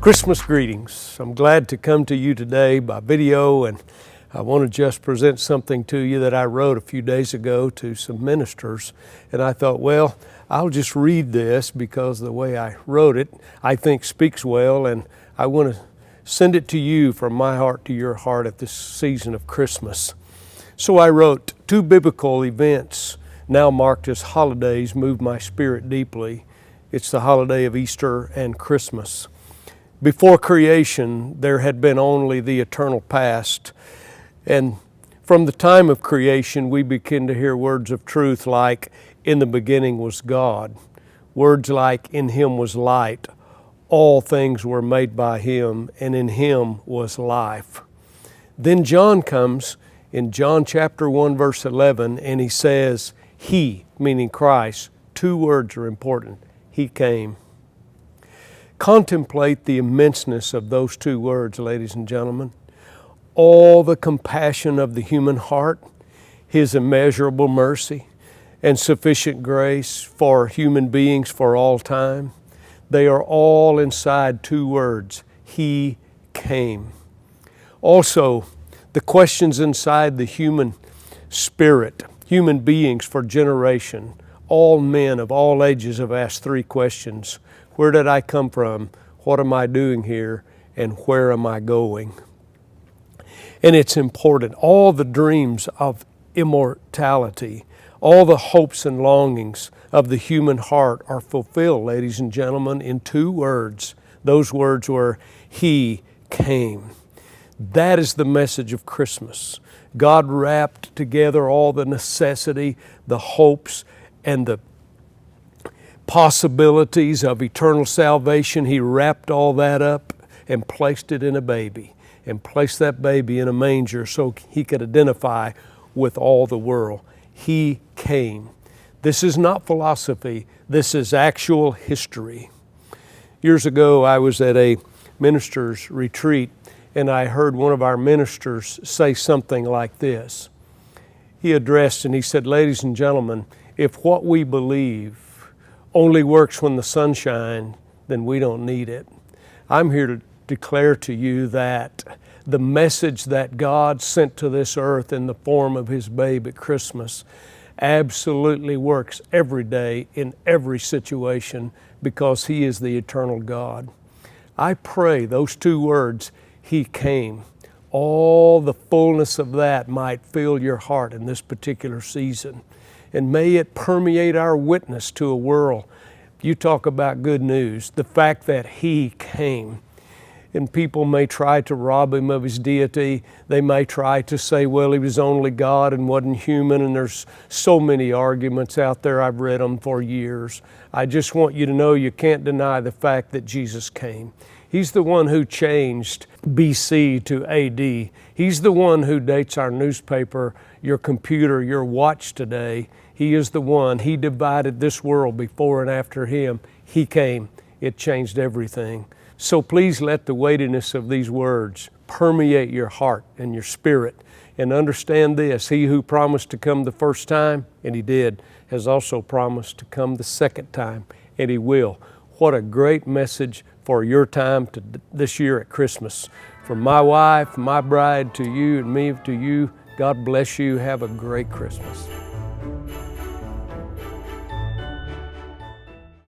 Christmas greetings. I'm glad to come to you today by video, and I want to just present something to you that I wrote a few days ago to some ministers. And I thought, well, I'll just read this because the way I wrote it, I think speaks well, and I want to send it to you from my heart to your heart at this season of Christmas. So I wrote, two biblical events now marked as holidays move my spirit deeply. It's the holiday of Easter and Christmas. Before creation, there had been only the eternal past. And from the time of creation, we begin to hear words of truth like, in the beginning was God. Words like, in Him was light. All things were made by Him, and in Him was life. Then John comes in John chapter 1, verse 11, and he says, He, meaning Christ, two words are important. He came. Contemplate the immenseness of those two words, ladies and gentlemen. All the compassion of the human heart, His immeasurable mercy, and sufficient grace for human beings for all time. They are all inside two words, He came. Also, the questions inside the human spirit, human beings for generation, all men of all ages have asked three questions. Where did I come from? What am I doing here? And where am I going? And it's important. All the dreams of immortality, all the hopes and longings of the human heart are fulfilled, ladies and gentlemen, in two words. Those words were, He came. That is the message of Christmas. God wrapped together all the necessity, the hopes, and the possibilities of eternal salvation. He wrapped all that up and placed it in a baby, and placed that baby in a manger so He could identify with all the world. He came. This is not philosophy. This is actual history. Years ago, I was at a minister's retreat, and I heard one of our ministers say something like this. He addressed and he said, ladies and gentlemen, if what we believe only works when the sun shines, then we don't need it. I'm here to declare to you that the message that God sent to this earth in the form of His babe at Christmas absolutely works every day in every situation because He is the eternal God. I pray those two words, He came, all the fullness of that might fill your heart in this particular season. And may it permeate our witness to a world. You talk about good news, the fact that He came. And people may try to rob Him of His deity. They may try to say, well, He was only God and wasn't human. And there's so many arguments out there. I've read them for years. I just want you to know you can't deny the fact that Jesus came. He's the one who changed BC to AD. He's the one who dates our newspaper, your computer, your watch today. He is the one. He divided this world before and after Him. He came. It changed everything. So please let the weightiness of these words permeate your heart and your spirit. And understand this, He who promised to come the first time, and He did, has also promised to come the second time, and He will. What a great message for your time this year at Christmas. From my wife, my bride, to you, and me to you, God bless you. Have a great Christmas.